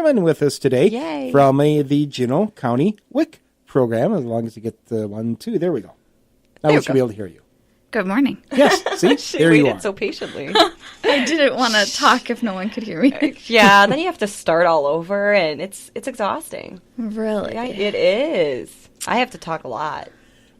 Zimmerman with us today. Yay. From the Juneau County WIC program. As long as you get the 1, 2, there we go. Now we should be able to hear you. Good morning. Yes, see? She there you waited are. so patiently. I didn't want to talk if no one could hear me. Yeah, then you have to start all over, and it's exhausting. Really? Yeah, it is. I have to talk a lot.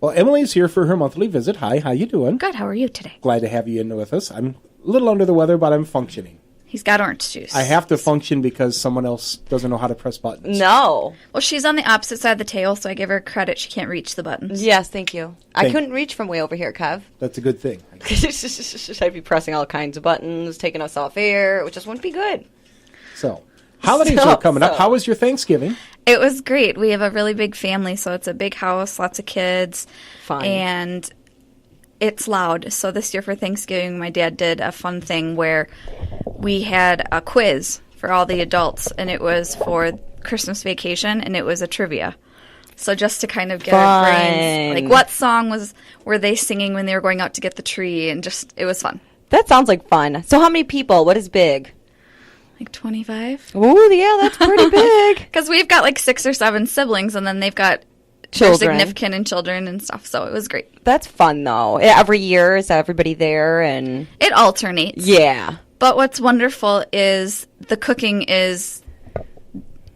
Well, Emily's here for her monthly visit. Hi, how you doing? Good. How are you today? Glad to have you in with us. I'm a little under the weather, but I'm functioning. He's got orange juice. I have to function because someone else doesn't know how to press buttons. No. Well, she's on the opposite side of the table, so I give her credit. She can't reach the buttons. Yes, thank you. I Thank- couldn't reach from way over here, Kev. That's a good thing. I'd be pressing all kinds of buttons, taking us off air. It just wouldn't be good. So, holidays are coming up. so- How was your Thanksgiving? It was great. We have a really big family, so it's a big house, lots of kids. Fun. And it's loud. So this year for Thanksgiving, my dad did a fun thing where we had a quiz for all the adults, and it was for Christmas vacation, and it was a trivia. So just to kind of get our brains, like what song were they singing when they were going out to get the tree, and just it was fun. That sounds like fun. So how many people? What is big? Like 25. Oh, yeah, that's pretty big. Because we've got like 6 or 7 siblings, and then they've got their Children. significant and children and stuff. So it was great. That's fun, though. Every year, is everybody there? And It alternates. yeah. But what's wonderful is the cooking is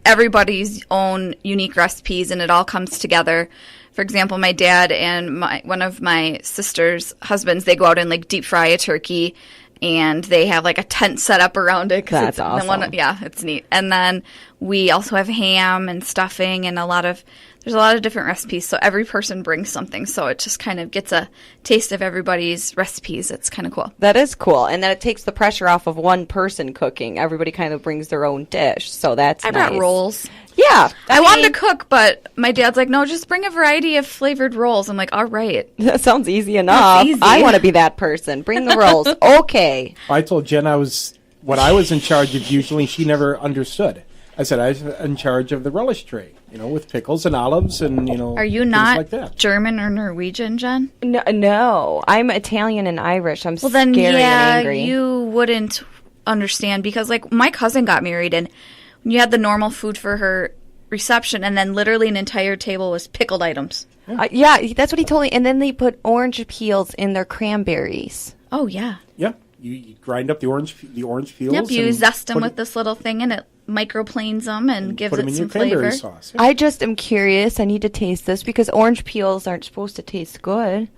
everybody's own unique recipes, and it all comes together. For example, my dad and one of my sister's husbands, they go out and like deep fry a turkey, and they have like a tent set up around it. That's awesome. Yeah, it's neat. And then we also have ham and stuffing and there's a lot of different recipes. So every person brings something. So it just kind of gets a taste of everybody's recipes. It's kind of cool. That is cool. And then it takes the pressure off of one person cooking. Everybody kind of brings their own dish. So that's I nice. brought rolls. Yeah. I wanted to cook, but my dad's like, no, just bring a variety of flavored rolls. I'm like, all right. That sounds easy enough. easy. I want to be that person. Bring the rolls. Okay. I told Jen I was in charge of usually. She never understood. I said I was in charge of the relish tray, with pickles and olives and, Are you things not like that. German or Norwegian, Jen? No. I'm Italian and Irish. I'm Well, then, scary and yeah, angry. you wouldn't understand because, like, my cousin got married and you had the normal food for her reception, and then literally an entire table was pickled items. Yeah, that's what he told me. And then they put orange peels in their cranberries. Oh, yeah. Yeah, you grind up the orange peels. Yep, you and zest them put with it- this little thing, and it microplanes them and gives put them it in some your cranberry flavor. sauce. Yeah. I just am curious. I need to taste this because orange peels aren't supposed to taste good,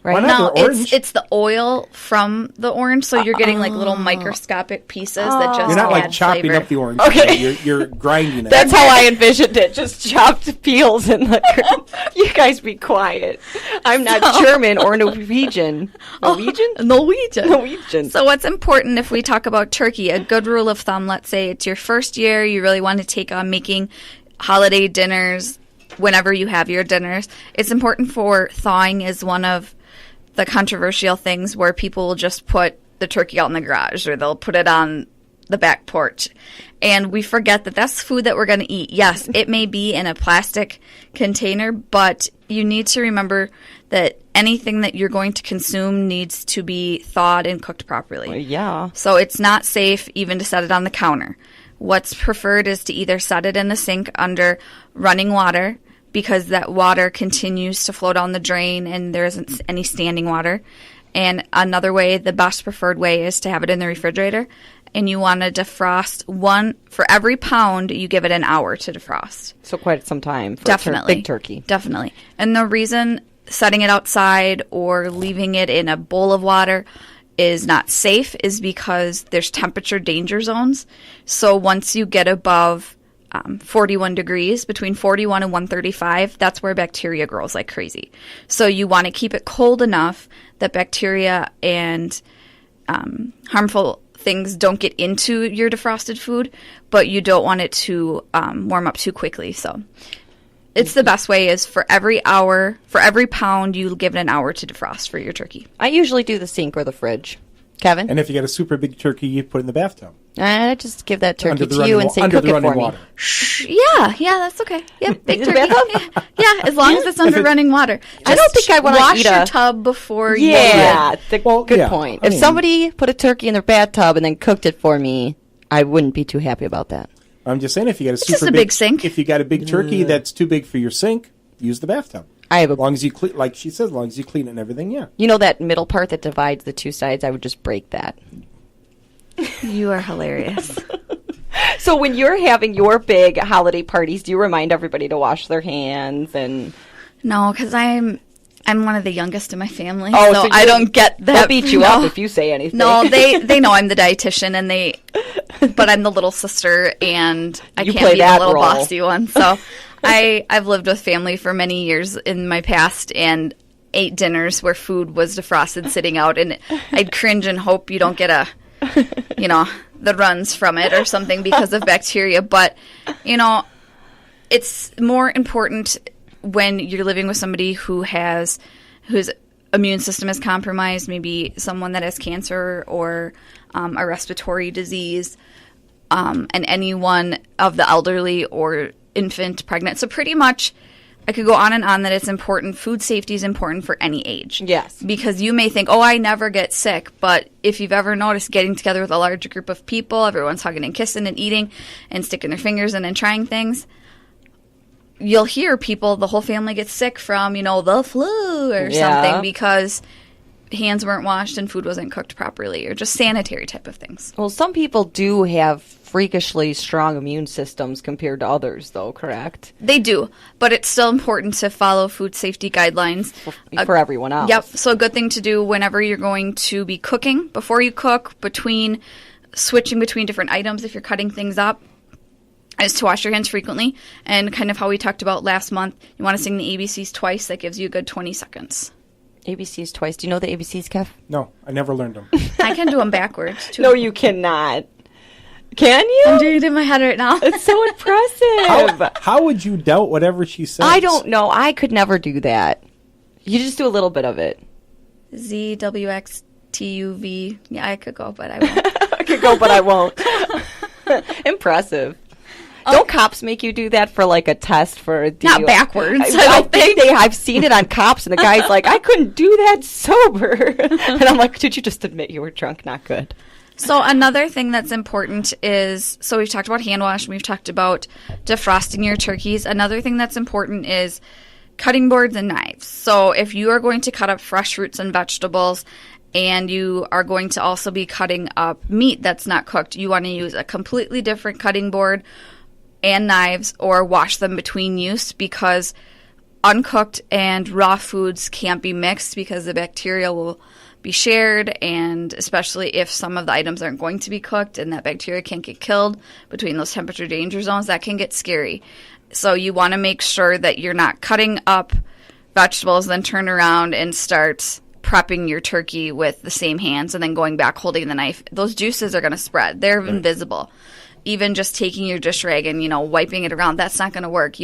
right? Why not? No, They're orange. it's the oil from the orange, so you're getting like little microscopic pieces that just You're not like add chopping flavor. up the orange. Okay. You're grinding it. That's how I envisioned it. Just chopped peels in the. You guys be quiet. I'm not German or Norwegian. Norwegian. Norwegian. So what's important if we talk about turkey, a good rule of thumb, let's say it's your first year, you really want to take on making holiday dinners whenever you have your dinners. It's important for thawing is one of the controversial things where people will just put the turkey out in the garage or they'll put it on the back porch. And we forget that that's food that we're going to eat. Yes, it may be in a plastic container, but you need to remember that anything that you're going to consume needs to be thawed and cooked properly. Yeah. So it's not safe even to set it on the counter. What's preferred is to either set it in the sink under running water because that water continues to flow down the drain and there isn't any standing water. And another way, the best preferred way, is to have it in the refrigerator. And you want to defrost for every pound, you give it an hour to defrost. So quite some time for Definitely. a big turkey. Definitely. And the reason setting it outside or leaving it in a bowl of water is not safe is because there's temperature danger zones. So once you get above 41 degrees, between 41 and 135, that's where bacteria grows like crazy. So you want to keep it cold enough that bacteria and harmful things don't get into your defrosted food, but you don't want it to warm up too quickly. So it's the best way is for every pound, you give it an hour to defrost for your turkey. I usually do the sink or the fridge. Kevin? And if you get a super big turkey, you put it in the bathtub. I just give that turkey Under the to you running and say, under cook the it running for me. water. Yeah, that's okay. Yep, big In the turkey. bathtub? Yeah, as long as it's under running water. I don't think I wanna wash eat your a- tub before you Yeah, Well, good yeah, point. I If mean- somebody put a turkey in their bathtub and then cooked it for me, I wouldn't be too happy about that. I'm just saying, if you got just a big sink. if you got a big turkey that's too big for your sink, use the bathtub. As long as you clean, like she says, as long as you clean it and everything, yeah. You know that middle part that divides the two sides? I would just break that. You are hilarious. So when you're having your big holiday parties, do you remind everybody to wash their hands? And No, because I'm one of the youngest in my family, so I don't get that. They'll beat you up if you say anything. No, they know I'm the dietitian, but I'm the little sister, and I You can't play be that the little role. bossy one. So I've lived with family for many years in my past, and ate dinners where food was defrosted sitting out, and I'd cringe and hope you don't get the runs from it or something because of bacteria. But, it's more important when you're living with somebody whose immune system is compromised, maybe someone that has cancer or a respiratory disease, and anyone of the elderly or infant, pregnant. So pretty much I could go on and on that it's important. Food safety is important for any age. Yes. Because you may think, I never get sick. But if you've ever noticed getting together with a larger group of people, everyone's hugging and kissing and eating and sticking their fingers in and trying things, you'll hear the whole family gets sick from, the flu or something because hands weren't washed and food wasn't cooked properly or just sanitary type of things. Well, some people do have freakishly strong immune systems compared to others, though, correct? They do, but it's still important to follow food safety guidelines. For everyone else. Yep. So a good thing to do whenever you're going to be cooking, before you cook, switching between different items if you're cutting things up, is to wash your hands frequently. And kind of how we talked about last month, you want to sing the ABCs twice. That gives you a good 20 seconds. ABCs twice. Do you know the ABCs, Kev? No, I never learned them. I can do them backwards, too. No, you cannot. Can you? I'm doing it in my head right now. It's so impressive. How would you doubt whatever she says? I don't know. I could never do that. You just do a little bit of it. ZWXTUV. Yeah, I could go, but I won't. I could go, but I won't. Impressive. Don't cops make you do that for like a test for a DUI? Not backwards. I think I've seen it on cops, and the guy's like, I couldn't do that sober. And I'm like, did you just admit you were drunk? Not good. So another thing that's important is, so we've talked about hand wash, and we've talked about defrosting your turkeys. Another thing that's important is cutting boards and knives. So if you are going to cut up fresh fruits and vegetables, and you are going to also be cutting up meat that's not cooked, you want to use a completely different cutting board and knives, or wash them between use, because uncooked and raw foods can't be mixed because the bacteria will be shared, and especially if some of the items aren't going to be cooked and that bacteria can't get killed between those temperature danger zones, that can get scary. So you want to make sure that you're not cutting up vegetables, then turn around and start prepping your turkey with the same hands and then going back holding the knife. Those juices are going to spread. They're invisible. Even just taking your dish rag and, wiping it around, that's not going to work.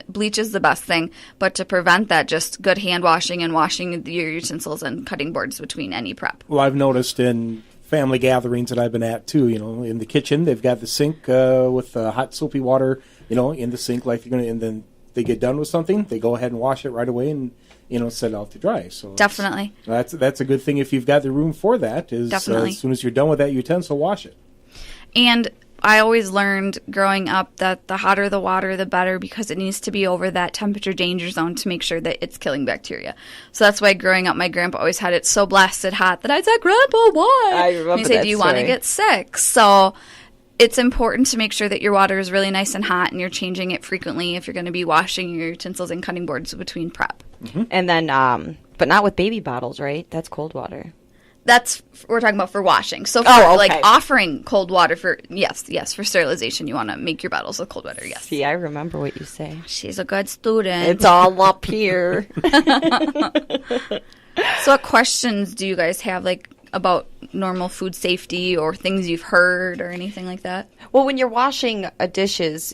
Bleach is the best thing, but to prevent that, just good hand washing and washing your utensils and cutting boards between any prep. Well, I've noticed in family gatherings that I've been at too, in the kitchen, they've got the sink with hot soapy water, in the sink, and then they get done with something, they go ahead and wash it right away and, set it out to dry. So definitely. That's a good thing if you've got the room for that, is definitely. As soon as you're done with that utensil, wash it. And I always learned growing up that the hotter the water, the better, because it needs to be over that temperature danger zone to make sure that it's killing bacteria. So that's why growing up, my grandpa always had it so blasted hot that I'd say, Grandpa, why? I remember and he'd say, that do you want to get sick? So it's important to make sure that your water is really nice and hot and you're changing it frequently if you're going to be washing your utensils and cutting boards between prep. Mm-hmm. And then, but not with baby bottles, right? That's cold water. We're talking about for washing. So for offering cold water for sterilization, you want to make your bottles with cold water, yes. See, I remember what you say. She's a good student. It's all up here. So what questions do you guys have, about normal food safety or things you've heard or anything like that? Well, when you're washing dishes,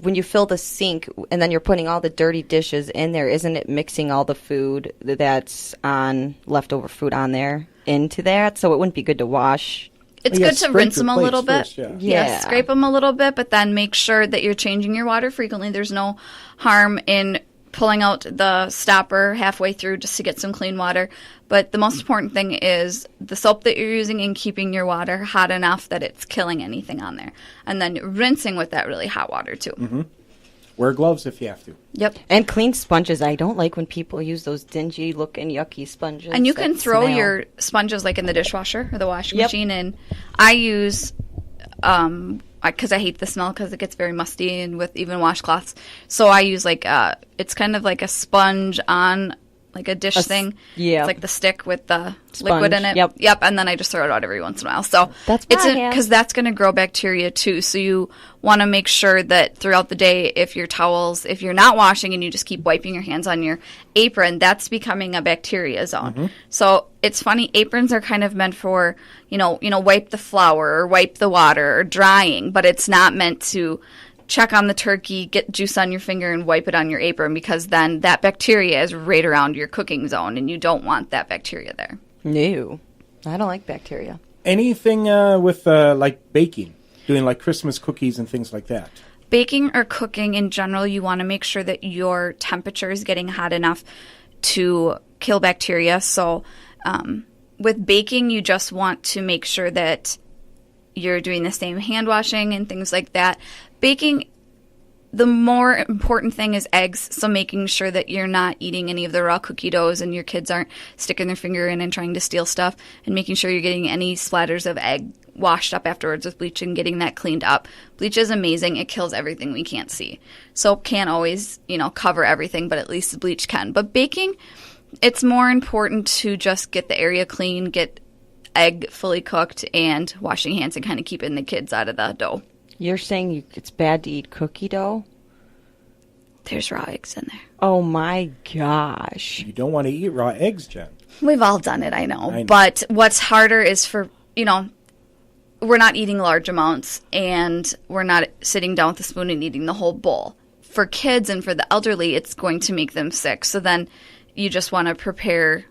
when you fill the sink and then you're putting all the dirty dishes in there, isn't it mixing all the food that's on leftover food on there into that? So it wouldn't be good to wash. It's good to rinse them a little bit. First, yeah. Yeah, scrape them a little bit, but then make sure that you're changing your water frequently. There's no harm in pulling out the stopper halfway through just to get some clean water. But the most important thing is the soap that you're using and keeping your water hot enough that it's killing anything on there. And then rinsing with that really hot water, too. Mm-hmm. Wear gloves if you have to. Yep. And clean sponges. I don't like when people use those dingy-looking, yucky sponges. And you can throw smell. your sponges like in the dishwasher or the washing Yep. machine. And I use, because I hate the smell because it gets very musty and with even washcloths. So I use like, it's kind of like a sponge on like a dish thing. Yeah. It's like the stick with the Sponge, liquid in it. yep. And then I just throw it out every once in a while. So That's it's what I have. because that's going to grow bacteria too. So you want to make sure that throughout the day, if your towels, if you're not washing and you just keep wiping your hands on your apron, that's becoming a bacteria zone. Mm-hmm. So it's funny, aprons are kind of meant for, wipe the flour or wipe the water or drying, but it's not meant to check on the turkey, get juice on your finger, and wipe it on your apron, because then that bacteria is right around your cooking zone, and you don't want that bacteria there. No. I don't like bacteria. Anything with like baking, doing like Christmas cookies and things like that? Baking or cooking in general, you want to make sure that your temperature is getting hot enough to kill bacteria. So with baking, you just want to make sure that you're doing the same hand washing and things like that. Baking, the more important thing is eggs, so making sure that you're not eating any of the raw cookie doughs and your kids aren't sticking their finger in and trying to steal stuff, and making sure you're getting any splatters of egg washed up afterwards with bleach and getting that cleaned up. Bleach is amazing. It kills everything we can't see. Soap can't always, cover everything, but at least the bleach can. But baking, it's more important to just get the area clean, get egg fully cooked, and washing hands and kind of keeping the kids out of the dough. You're saying it's bad to eat cookie dough? There's raw eggs in there. Oh, my gosh. You don't want to eat raw eggs, Jen. We've all done it, I know. I know. But what's harder is for, we're not eating large amounts, and we're not sitting down with a spoon and eating the whole bowl. For kids and for the elderly, it's going to make them sick. So then you just want to prepare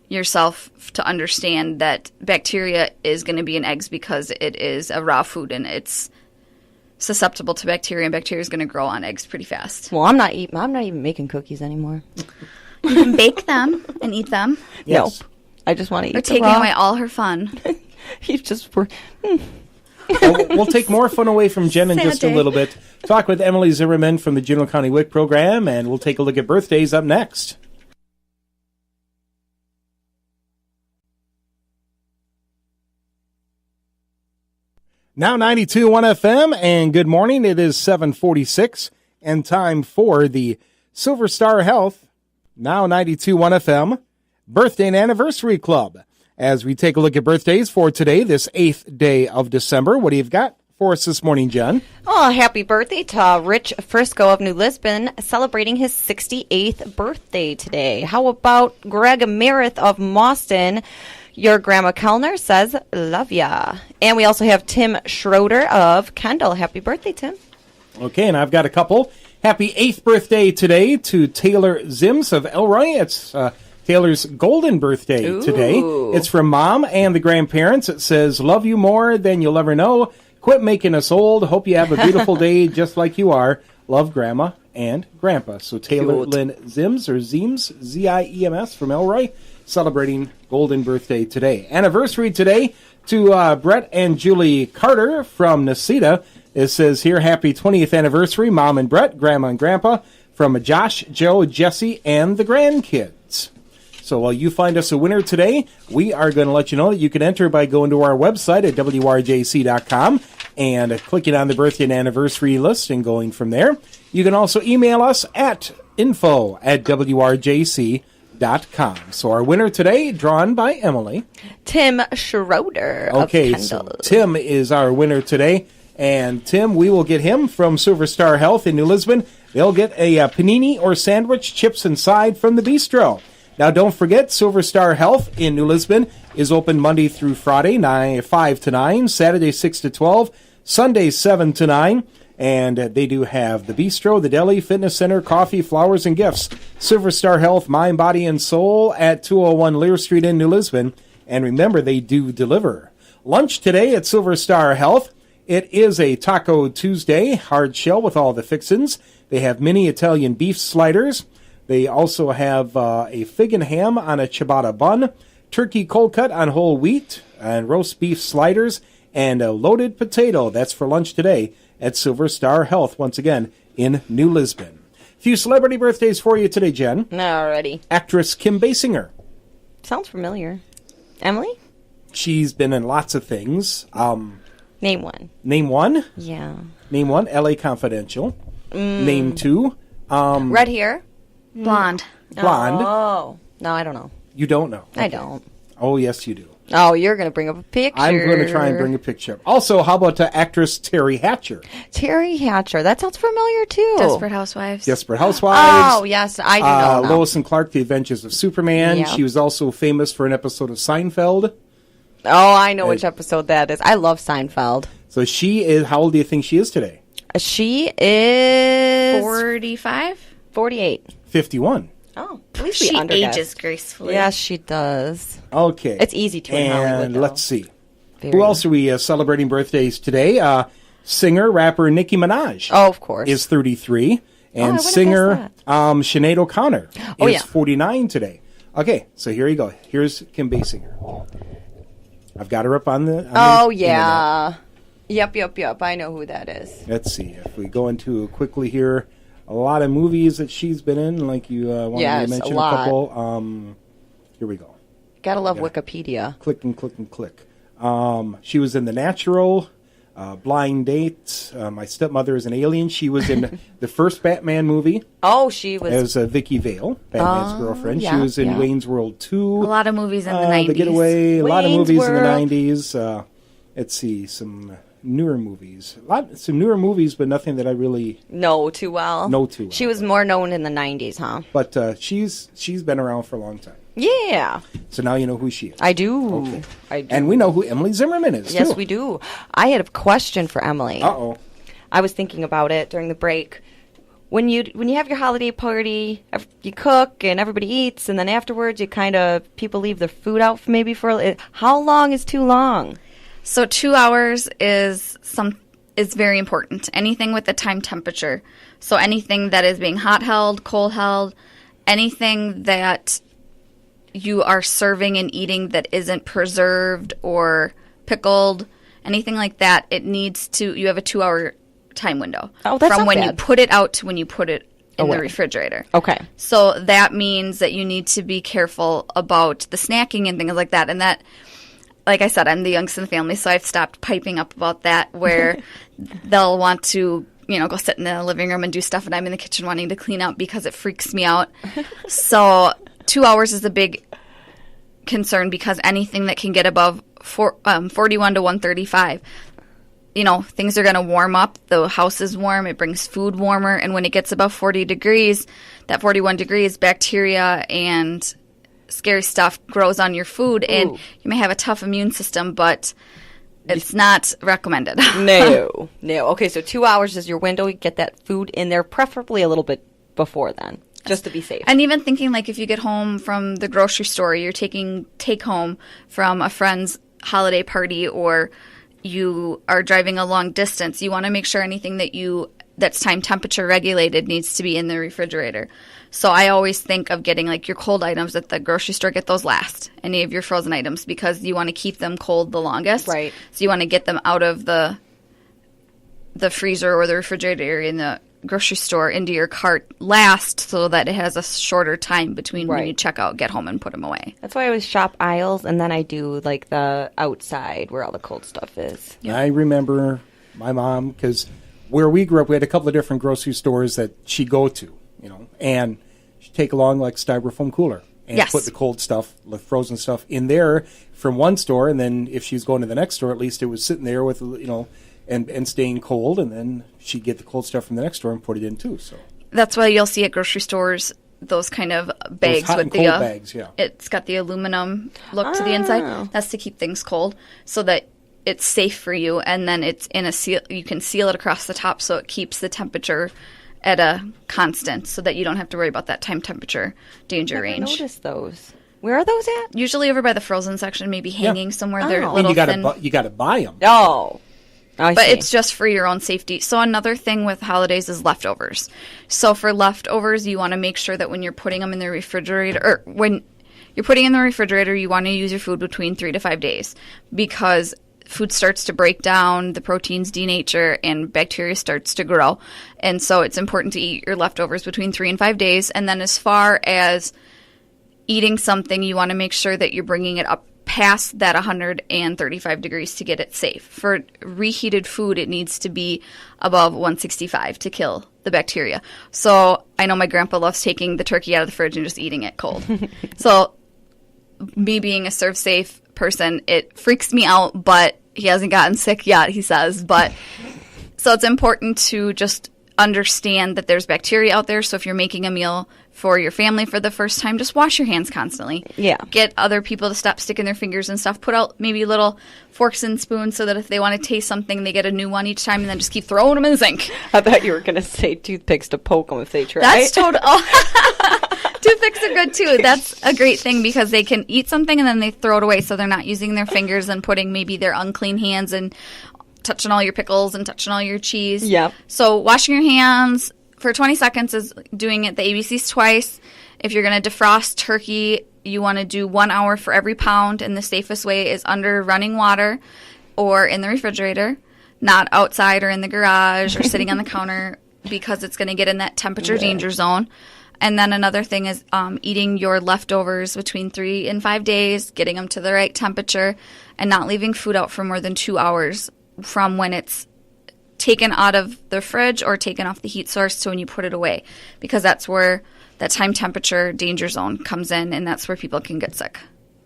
yourself to understand that bacteria is going to be in eggs because it is a raw food and it's susceptible to bacteria, and bacteria is going to grow on eggs pretty fast. Well, I'm not even making cookies anymore. You can bake them and eat them. Yes. Nope. I just want to eat We're the taking raw. away all her fun. You just were... We'll take more fun away from Jen in Sad just a day. little bit. Talk with Emily Zimmerman from the Juneau County WIC program, and we'll take a look at birthdays up next. Now 92.1 FM, and good morning. It is 7:46, and time for the Silver Star Health, now 92.1 FM, Birthday and Anniversary Club. As we take a look at birthdays for today, this 8th day of December, what do you got for us this morning, Jen? Oh, happy birthday to Rich Frisco of New Lisbon, celebrating his 68th birthday today. How about Greg Merith of Mauston? Your Grandma Kellner says, love ya. And we also have Tim Schroeder of Kendall. Happy birthday, Tim. Okay, and I've got a couple. Happy 8th birthday today to Taylor Zims of Elroy. It's Taylor's golden birthday today. It's from Mom and the grandparents. It says, love you more than you'll ever know. Quit making us old. Hope you have a beautiful day just like you are. Love, Grandma and Grandpa. So Taylor Lynn Zims, or Zeems, Z-I-E-M-S, from Elroy, celebrating golden birthday today. Anniversary today to Brett and Julie Carter from Necedah. It says here, happy 20th anniversary, Mom and Brett, Grandma and Grandpa, from Josh, Joe, Jesse, and the grandkids. So while you find us a winner today, we are going to let you know that you can enter by going to our website at wrjc.com and clicking on the birthday and anniversary list and going from there. You can also email us at info@wrjc.com. So our winner today, drawn by Emily. Tim Schroeder Okay, of so Kendall. Tim is our winner today. And Tim, we will get him from Silver Star Health in New Lisbon. They'll get a panini or sandwich, chips inside from the bistro. Now, don't forget, Silver Star Health in New Lisbon is open Monday through Friday, 5 to 9, Saturday 6 to 12, Sunday 7 to 9. And they do have the bistro, the deli, fitness center, coffee, flowers, and gifts. Silver Star Health, Mind, Body, and Soul at 201 Lear Street in New Lisbon. And remember, they do deliver. Lunch today at Silver Star Health. It is a Taco Tuesday, hard shell with all the fixins. They have mini Italian beef sliders, They also have a fig and ham on a ciabatta bun, turkey cold cut on whole wheat, and roast beef sliders, and a loaded potato. That's for lunch today at Silver Star Health, once again, in New Lisbon. A few celebrity birthdays for you today, Jen. Alrighty. Actress Kim Basinger. Sounds familiar. Emily? She's been in lots of things. Name one. Name one. Yeah. Name one, L.A. Confidential. Name two. Red hair? Blonde. Blonde. Oh. No, I don't know. You don't know. I Okay. don't. Oh, yes, you do. Oh, you're going to bring up a picture. I'm going to try and bring a picture up. Also, how about actress Terry Hatcher? Terry Hatcher. That sounds familiar, too. Desperate Housewives. Desperate Housewives. Oh, yes. I do know now. Lois and Clark, The Adventures of Superman. Yep. She was also famous for an episode of Seinfeld. Oh, I know which episode that is. I love Seinfeld. So she is, how old do you think she is today? She is 45? 48. 51. Oh, at least She we underguessed. ages gracefully. Yes, she does. Okay. It's easy to in Hollywood, And though. let's see. Very. Who else are we celebrating birthdays today? Singer, rapper Nicki Minaj Oh, of course. is 33. I And would've singer guessed Sinead O'Connor Oh, is yeah. 49 today. Okay, so here you go. Here's Kim Basinger. I've got her up on the Oh, internet. yeah. Yep. I know who that is. Let's see. If we go into quickly here, a lot of movies that she's been in, like you wanted Yes, to mention a lot. couple. Here we go. Gotta love Wikipedia. Click and click and click. She was in The Natural, Blind Date, My Stepmother is an Alien. She was in the first Batman movie Oh, she was. as Vicky Vale, Batman's girlfriend. She yeah, was in yeah. Wayne's World 2. A lot of movies in the 90s. The Getaway, a lot of Wayne's movies in the World. 90s. Let's see, some newer movies. Some newer movies, but nothing that I really know too well. know too well. She was more known in the 90s, huh? But she's been around for a long time. Yeah. So now you know who she is. I do. Okay. I do. And we know who Emily Zimmerman is, Yes, too. we do. I had a question for Emily. Uh-oh. I was thinking about it during the break. When you have your holiday party, you cook and everybody eats, and then afterwards, people leave their food out how long is too long? So 2 hours is very important. Anything with the time temperature. So anything that is being hot held, cold held, anything that you are serving and eating that isn't preserved or pickled, anything like that, you have a 2 hour time window. Oh, that's from not when you bad. put it out to when you put it in Away. the refrigerator. Okay. So that means that you need to be careful about the snacking and things like that. And that, like I said, I'm the youngest in the family, so I've stopped piping up about that, where they'll want to, go sit in the living room and do stuff, and I'm in the kitchen wanting to clean up because it freaks me out. So 2 hours is a big concern, because anything that can get above 41 to 135, things are going to warm up. The house is warm. It brings food warmer. And when it gets above 40 degrees, that 41 degrees, bacteria and scary stuff grows on your food. And you may have a tough immune system, but it's not recommended. No. Okay, so 2 hours is your window. You get that food in there, preferably a little bit before then, just to be safe. And even thinking, like, if you get home from the grocery store, you're taking take home from a friend's holiday party, or you are driving a long distance, you want to make sure anything that's time temperature regulated needs to be in the refrigerator. So I always think of getting, like, your cold items at the grocery store, get those last. Any of your frozen items, because you want to keep them cold the longest. Right. So you want to get them out of the freezer or the refrigerator area in the grocery store into your cart last, so that it has a shorter time between when you check out, get home, and put them away. That's why I always shop aisles, and then I do, like, the outside where all the cold stuff is. Yep. I remember my mom, because where we grew up, we had a couple of different grocery stores that she'd go to, and she'd take along, like, styrofoam cooler and put the cold stuff, the frozen stuff in there from one store, and then if she's going to the next store, at least it was sitting there with, and staying cold, and then she'd get the cold stuff from the next store and put it in too. So that's why you'll see at grocery stores those kind of bags hot with and the cold bags. Yeah, it's got the aluminum look to the inside. That's to keep things cold, so that it's safe for you, and then it's in a seal. You can seal it across the top, so it keeps the temperature at a constant, so that you don't have to worry about that time temperature danger range. I noticed those. Where are those at? Usually over by the frozen section, maybe hanging somewhere. They're Oh. little you thin. got to buy them. Oh. I but see. it's just for your own safety. So another thing with holidays is leftovers. So for leftovers, you want to make sure that when you're putting them in the refrigerator, or when you're putting in the refrigerator, you want to use your food between 3 to 5 days, because food starts to break down, the proteins denature, and bacteria starts to grow. And so it's important to eat your leftovers between 3 and 5 days. And then as far as eating something, you want to make sure that you're bringing it up past that 135 degrees to get it safe. For reheated food, it needs to be above 165 to kill the bacteria. So I know my grandpa loves taking the turkey out of the fridge and just eating it cold. So me being a serve safe person, it freaks me out, but he hasn't gotten sick yet, he says. But so it's important to just understand that there's bacteria out there. So if you're making a meal for your family for the first time, just wash your hands constantly. Yeah. Get other people to stop sticking their fingers and stuff. Put out maybe little forks and spoons so that if they want to taste something, they get a new one each time, and then just keep throwing them in the sink. I thought you were going to say toothpicks to poke them if they try. That's total. Toothpicks are good too. That's a great thing because they can eat something and then they throw it away, so they're not using their fingers and putting maybe their unclean hands and touching all your pickles and touching all your cheese. Yep. So washing your hands for 20 seconds is doing it the ABCs twice. If you're going to defrost turkey, you want to do 1 hour for every pound, and the safest way is under running water or in the refrigerator, not outside or in the garage or sitting on the counter, because it's going to get in that temperature danger zone. And then another thing is eating your leftovers between 3 and 5 days, getting them to the right temperature, and not leaving food out for more than 2 hours from when it's taken out of the fridge or taken off the heat source to when you put it away, because that's where that time temperature danger zone comes in, and that's where people can get sick.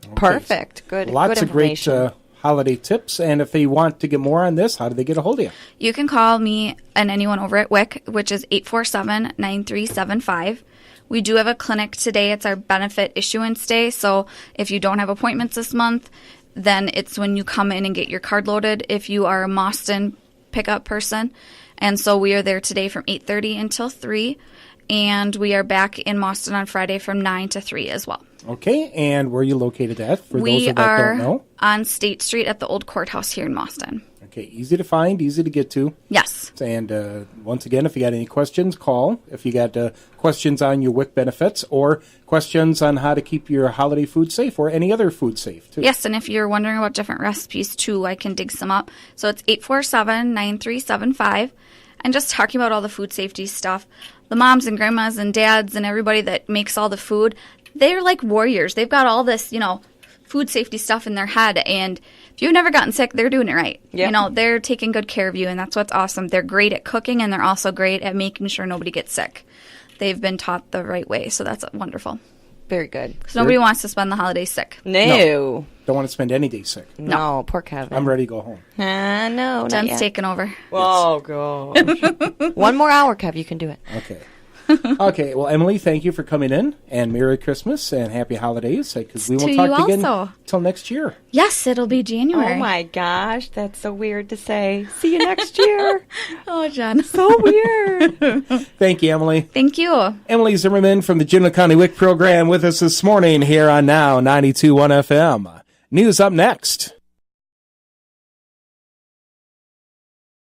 Okay. Perfect. Good. Lots good of great information. holiday tips. And if they want to get more on this, how do they get a hold of you? You can call me and anyone over at WIC, which is 847-9375. We do have a clinic today. It's our benefit issuance day. So if you don't have appointments this month, then it's when you come in and get your card loaded if you are a Mauston pickup person. And so we are there today from 8:30 until 3. And we are back in Mauston on Friday from 9 to 3 as well. Okay, and where are you located at, for We those that are don't know? on State Street at the old courthouse here in Mauston. Okay, easy to find, easy to get to. Yes. And once again, if you got any questions, call. If you got questions on your WIC benefits or questions on how to keep your holiday food safe or any other food safe, too. Yes, and if you're wondering about different recipes too, I can dig some up. So it's 847-9375. And just talking about all the food safety stuff, the moms and grandmas and dads and everybody that makes all the food, they're like warriors. They've got all this, food safety stuff in their head. And if you've never gotten sick, they're doing it right. Yep. They're taking good care of you, and that's what's awesome. They're great at cooking, and they're also great at making sure nobody gets sick. They've been taught the right way, so that's wonderful. Very good. Because nobody wants to spend the holidays sick. No. Don't want to spend any day sick. No, poor Kevin. I'm ready to go home. No, not Jen's yet. taking over. Oh, gosh. 1 more hour, Kev. You can do it. Okay. Okay, well, Emily, thank you for coming in, and Merry Christmas and Happy Holidays, because we To won't talk you again also. till next year. Yes, it'll be January. Oh, my gosh. That's so weird to say. See you next year. Oh, Jen. So weird. Thank you, Emily. Thank you. Emily Zimmerman from the Genoa County WIC program with us this morning here on Now 92.1 FM. News up next.